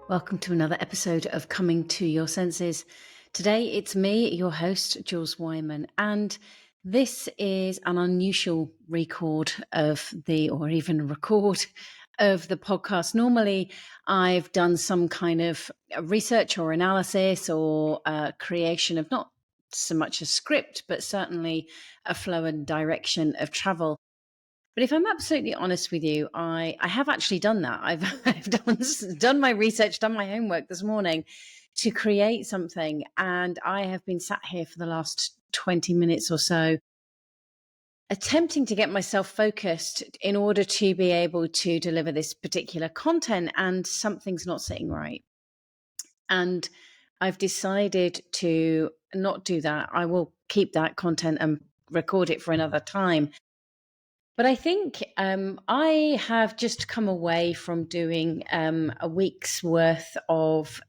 Welcome to another episode of Coming to Your Senses. Today it's me, your host, Jules Wyman, and this is an unusual record of or even record of the podcast. Normally, I've done some kind of research or analysis or creation of not so much a script, but certainly a flow and direction of travel. But if I'm absolutely honest with you, I have actually done that. I've done my research, done my homework this morning to create something. And I have been sat here for the last 20 minutes or so, attempting to get myself focused in order to be able to deliver this particular content. And something's not sitting right. And I've decided to not do that. I will keep that content and record it for another time. But I think I have just come away from doing a week's worth of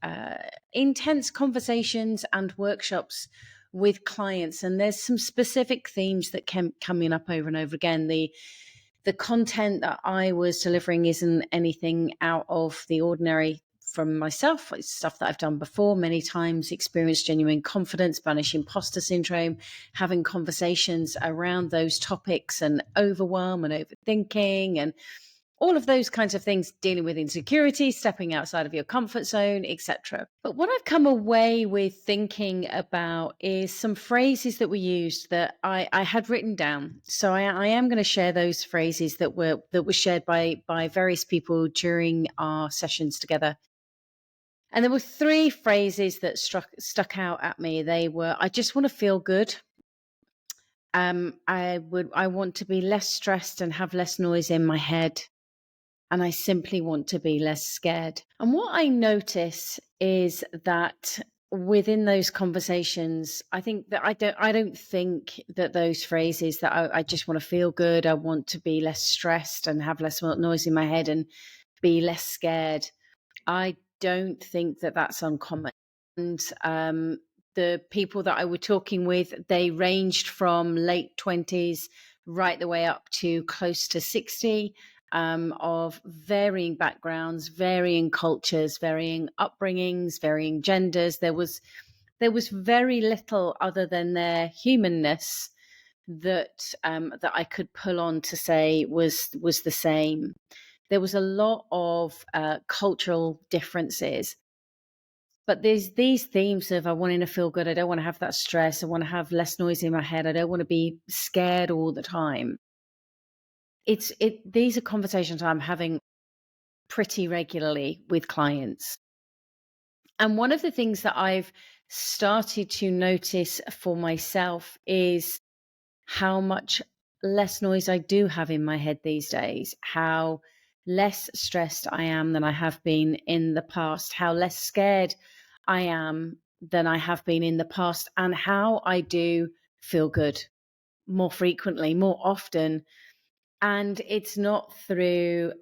intense conversations and workshops with clients, and there's some specific themes that kept coming up over and over again. The content that I was delivering isn't anything out of the ordinary from myself. It's stuff that I've done before many times, experienced genuine confidence, banish imposter syndrome, having conversations around those topics and overwhelm and overthinking and all of those kinds of things, dealing with insecurity, stepping outside of your comfort zone, etc. But what I've come away with thinking about is some phrases that we used that I had written down. So I am going to share those phrases that were shared by various people during our sessions together. And there were three phrases that stuck out at me. They were, I just want to feel good. I want to be less stressed and have less noise in my head. And I simply want to be less scared. And what I notice is that within those conversations, I think that I don't think that those phrases that I just want to feel good, I want to be less stressed and have less noise in my head and be less scared. I don't think that that's uncommon. And the people that I were talking with, they ranged from late 20s right the way up to close to 60, of varying backgrounds, varying cultures, varying upbringings, varying genders. There was very little other than their humanness that that I could pull on to say was the same. There was a lot of cultural differences, but there's these themes of I wanting to feel good. I don't want to have that stress. I want to have less noise in my head. I don't want to be scared all the time. These are conversations I'm having pretty regularly with clients. And one of the things that I've started to notice for myself is how much less noise I do have in my head these days, how less stressed I am than I have been in the past, how less scared I am than I have been in the past, and how I do feel good more frequently, more often. And it's not through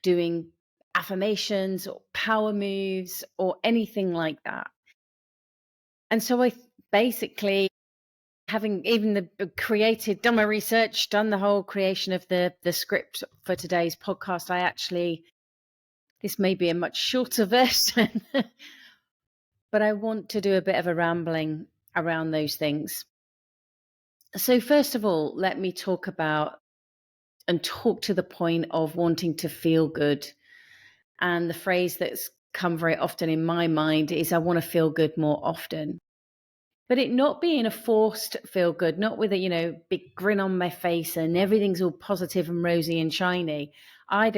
doing affirmations or power moves or anything like that. And so I basically, having even done my research, done the whole creation of the script for today's podcast, this may be a much shorter version, but I want to do a bit of a rambling around those things. So first of all, let me talk to the point of wanting to feel good. And the phrase that's come very often in my mind is I want to feel good more often. But it not being a forced feel good, not with a, big grin on my face and everything's all positive and rosy and shiny. I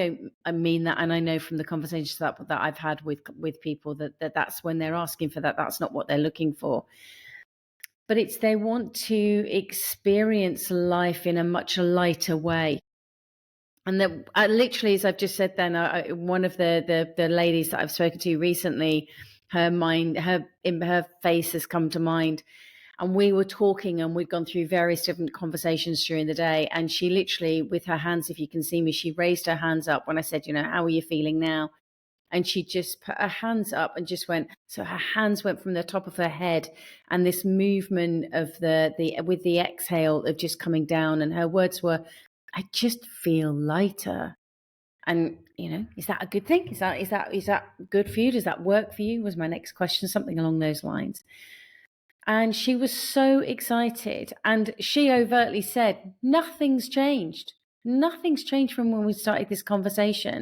mean that. And I know from the conversations that I've had with people that's when they're asking for that. That's not what they're looking for. But they want to experience life in a much lighter way. And that literally, as I've just said, then one of the ladies that I've spoken to recently, her face has come to mind, and we were talking, and we'd gone through various different conversations during the day. And she literally, with her hands, if you can see me, she raised her hands up when I said, how are you feeling now? And she just put her hands up and just went. So her hands went from the top of her head, and this movement of with the exhale of just coming down. And her words were, I just feel lighter. And, is that a good thing? Is that good for you? Does that work for you? Was my next question, something along those lines. And she was so excited. And she overtly said, nothing's changed. Nothing's changed from when we started this conversation.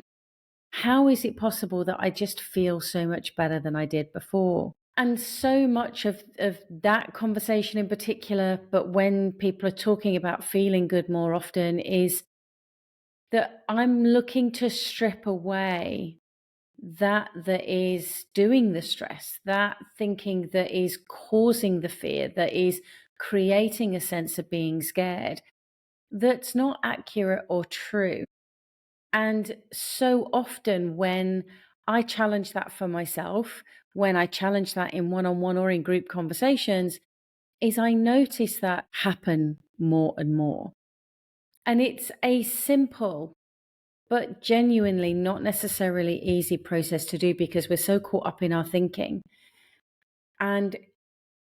How is it possible that I just feel so much better than I did before? And so much of that conversation in particular, but when people are talking about feeling good more often, is that I'm looking to strip away that is doing the stress, that thinking that is causing the fear, that is creating a sense of being scared, that's not accurate or true. And so often when I challenge that for myself, when I challenge that in one-on-one or in group conversations, is I notice that happen more and more. And it's a simple but genuinely not necessarily easy process to do because we're so caught up in our thinking. And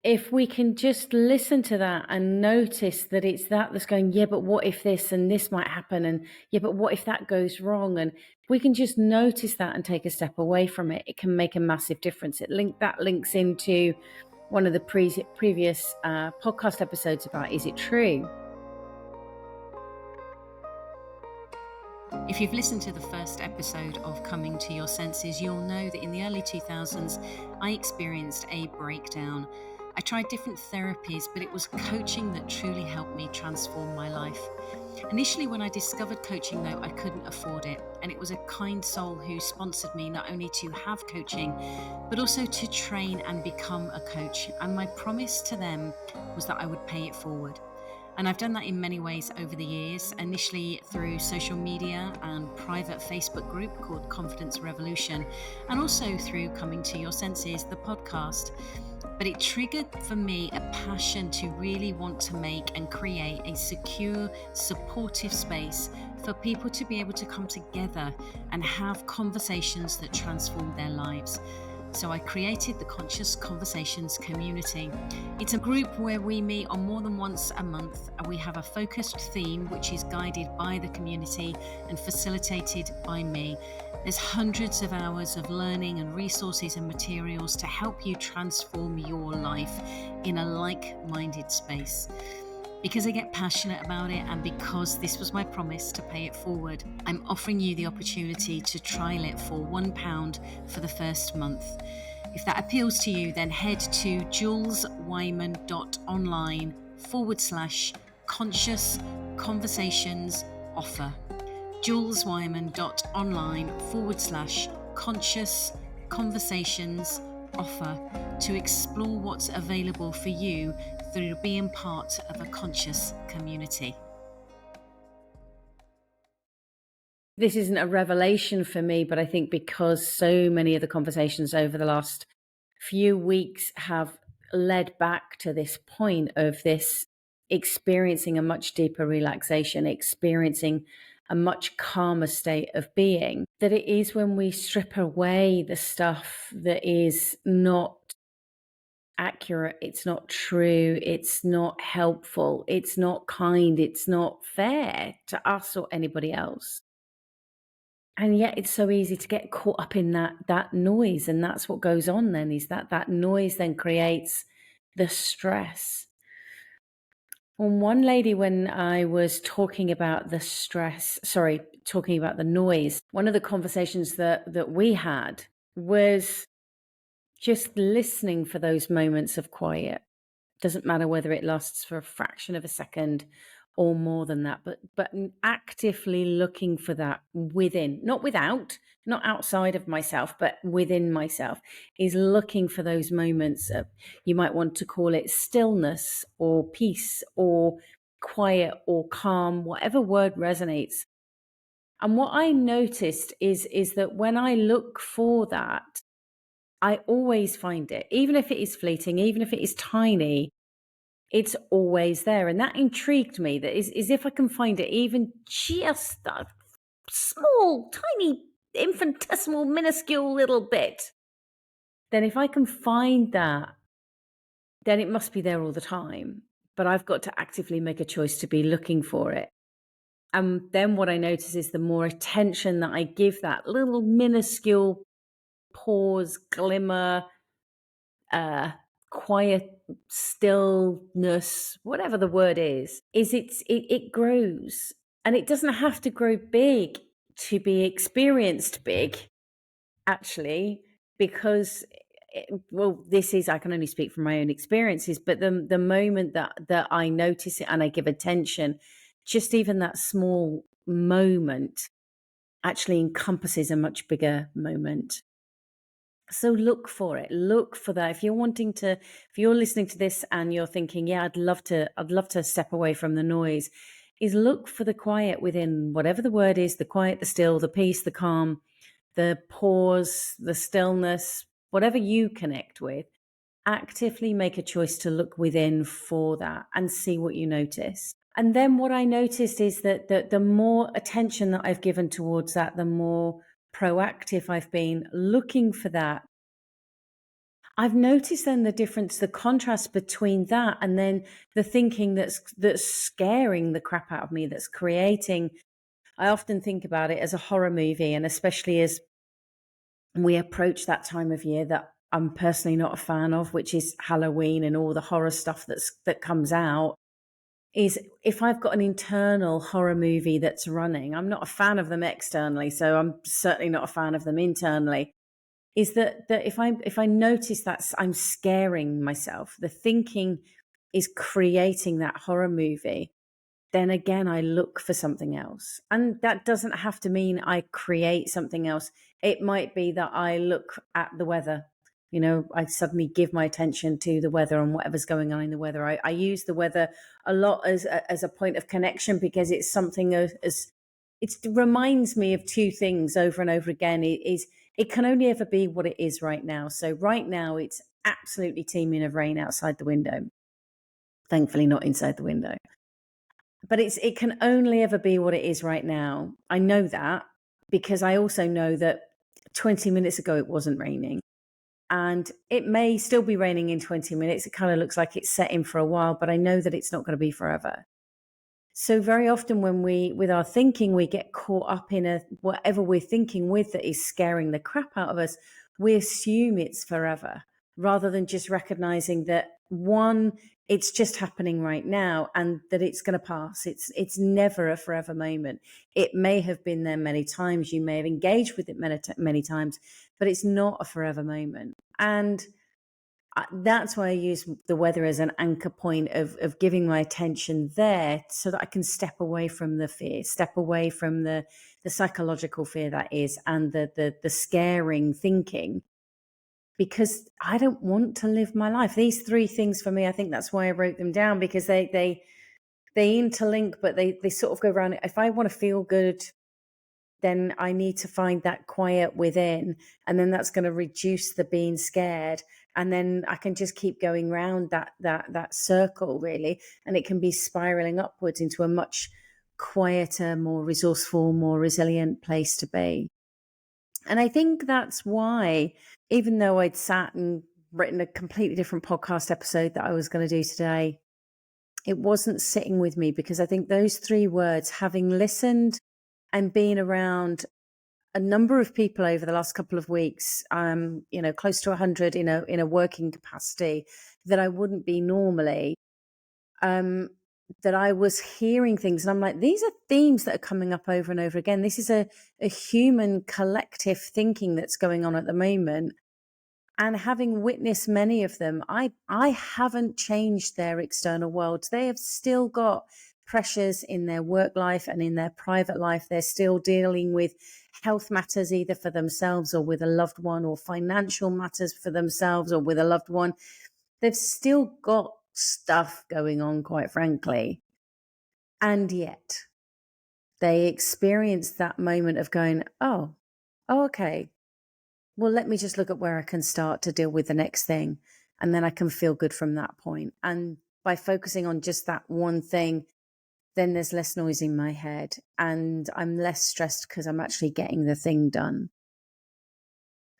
if we can just listen to that and notice that it's that's going, yeah, but what if this and this might happen? And yeah, but what if that goes wrong? And if we can just notice that and take a step away from it, it can make a massive difference. That links into one of the previous podcast episodes about Is It True? If you've listened to the first episode of Coming to Your Senses, you'll know that in the early 2000s, I experienced a breakdown. I tried different therapies, but it was coaching that truly helped me transform my life. Initially, when I discovered coaching, though, I couldn't afford it. And it was a kind soul who sponsored me not only to have coaching, but also to train and become a coach. And my promise to them was that I would pay it forward. And I've done that in many ways over the years, initially through social media and private Facebook group called Confidence Revolution, and also through Coming to Your Senses, the podcast. But it triggered for me a passion to really want to make and create a secure, supportive space for people to be able to come together and have conversations that transform their lives. So I created the Conscious Conversations community. It's a group where we meet on more than once a month. We have a focused theme which is guided by the community and facilitated by me. There's hundreds of hours of learning and resources and materials to help you transform your life in a like-minded space. Because I get passionate about it and because this was my promise to pay it forward, I'm offering you the opportunity to trial it for £1 for the first month. If that appeals to you, then head to juleswyman.online/conscious conversations offer. juleswyman.online/conscious conversations offer to explore what's available for you through being part of a conscious community. This isn't a revelation for me, but I think because so many of the conversations over the last few weeks have led back to this point of this experiencing a much deeper relaxation, experiencing a much calmer state of being, that it is when we strip away the stuff that is not accurate, it's not true, it's not helpful, it's not kind, it's not fair to us or anybody else. And yet it's so easy to get caught up in that noise. And that's what goes on then, is that noise then creates the stress. Well, one lady, when I was talking about the noise, one of the conversations that we had was just listening for those moments of quiet. Doesn't matter whether it lasts for a fraction of a second or more than that, but actively looking for that within, not outside of myself, but within myself, is looking for those moments of, you might want to call it stillness or peace or quiet or calm, whatever word resonates. And what I noticed is that when I look for that, I always find it, even if it is fleeting, even if it is tiny, it's always there. And that intrigued me, that is if I can find it even just a small, tiny, infinitesimal, minuscule little bit, then if I can find that, then it must be there all the time. But I've got to actively make a choice to be looking for it. And then what I notice is the more attention that I give that little minuscule pause, glimmer, uh, quiet stillness, whatever the word is it grows. And it doesn't have to grow big to be experienced big, actually, because well, this is, I can only speak from my own experiences, but the moment that I notice it and I give attention, just even that small moment actually encompasses a much bigger moment. So look for it. Look for that. If you're listening to this and you're thinking, yeah, I'd love to step away from the noise, is look for the quiet within whatever the word is, the quiet, the still, the peace, the calm, the pause, the stillness, whatever you connect with. Actively make a choice to look within for that and see what you notice. And then what I noticed is that the more attention that I've given towards that, the more proactive I've been looking for that. I've noticed then the difference, the contrast between that and then the thinking that's scaring the crap out of me, that's creating. I often think about it as a horror movie, and especially as we approach that time of year that I'm personally not a fan of, which is Halloween and all the horror stuff that comes out. Is if I've got an internal horror movie that's running, I'm not a fan of them externally, so I'm certainly not a fan of them internally. Is that if I notice that I'm scaring myself, the thinking is creating that horror movie, then again, I look for something else. And that doesn't have to mean I create something else. It might be that I look at the weather. I suddenly give my attention to the weather and whatever's going on in the weather. I use the weather a lot as a point of connection, because it's something it reminds me of two things over and over again. It can only ever be what it is right now. So right now it's absolutely teeming of rain outside the window. Thankfully not inside the window. But it can only ever be what it is right now. I know that because I also know that 20 minutes ago it wasn't raining. And it may still be raining in 20 minutes. It kind of looks like it's setting for a while, but I know that it's not going to be forever. So very often when with our thinking, we get caught up in whatever we're thinking with that is scaring the crap out of us, we assume it's forever, rather than just recognizing that, one, it's just happening right now and that it's going to pass. It's never a forever moment. It may have been there many times. You may have engaged with it many times, but it's not a forever moment. And that's why I use the weather as an anchor point of giving my attention there, so that I can step away from the fear, step away from the psychological fear that is, and the scaring thinking, because I don't want to live my life. These three things for me, I think that's why I wrote them down, because they interlink, but they sort of go around. If I want to feel good, then I need to find that quiet within, and then that's going to reduce the being scared. And then I can just keep going round that circle, really, and it can be spiraling upwards into a much quieter, more resourceful, more resilient place to be. And I think that's why, even though I'd sat and written a completely different podcast episode that I was going to do today, it wasn't sitting with me, because I think those three words, having listened and been around a number of people over the last couple of weeks, close to 100 in a working capacity that I wouldn't be normally, that I was hearing things, and I'm like, these are themes that are coming up over and over again. This is a human collective thinking that's going on at the moment. And having witnessed many of them, I haven't changed their external worlds. They have still got pressures in their work life and in their private life. They're still dealing with health matters, either for themselves or with a loved one, or financial matters for themselves or with a loved one. They've still got stuff going on, quite frankly. And yet they experience that moment of going, oh, okay. Well, let me just look at where I can start to deal with the next thing. And then I can feel good from that point. And by focusing on just that one thing, then there's less noise in my head and I'm less stressed because I'm actually getting the thing done.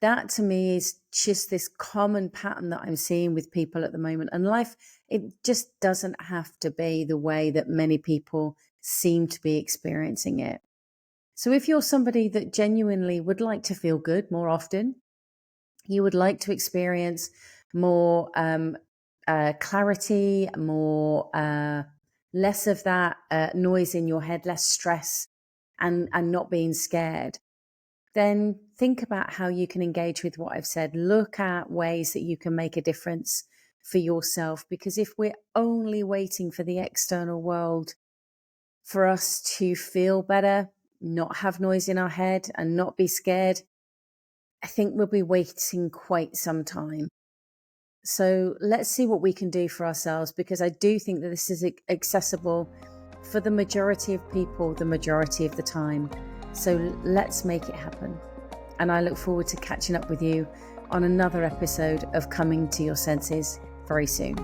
that to me is just this common pattern that I'm seeing with people at the moment. And life, it just doesn't have to be the way that many people seem to be experiencing it. So if you're somebody that genuinely would like to feel good more often, you would like to experience more clarity, more less of that noise in your head, less stress, and not being scared, then think about how you can engage with what I've said. Look at ways that you can make a difference for yourself, because if we're only waiting for the external world for us to feel better, not have noise in our head and not be scared, I think we'll be waiting quite some time. So let's see what we can do for ourselves, because I do think that this is accessible for the majority of people, the majority of the time. So let's make it happen. And I look forward to catching up with you on another episode of Coming to Your Senses very soon.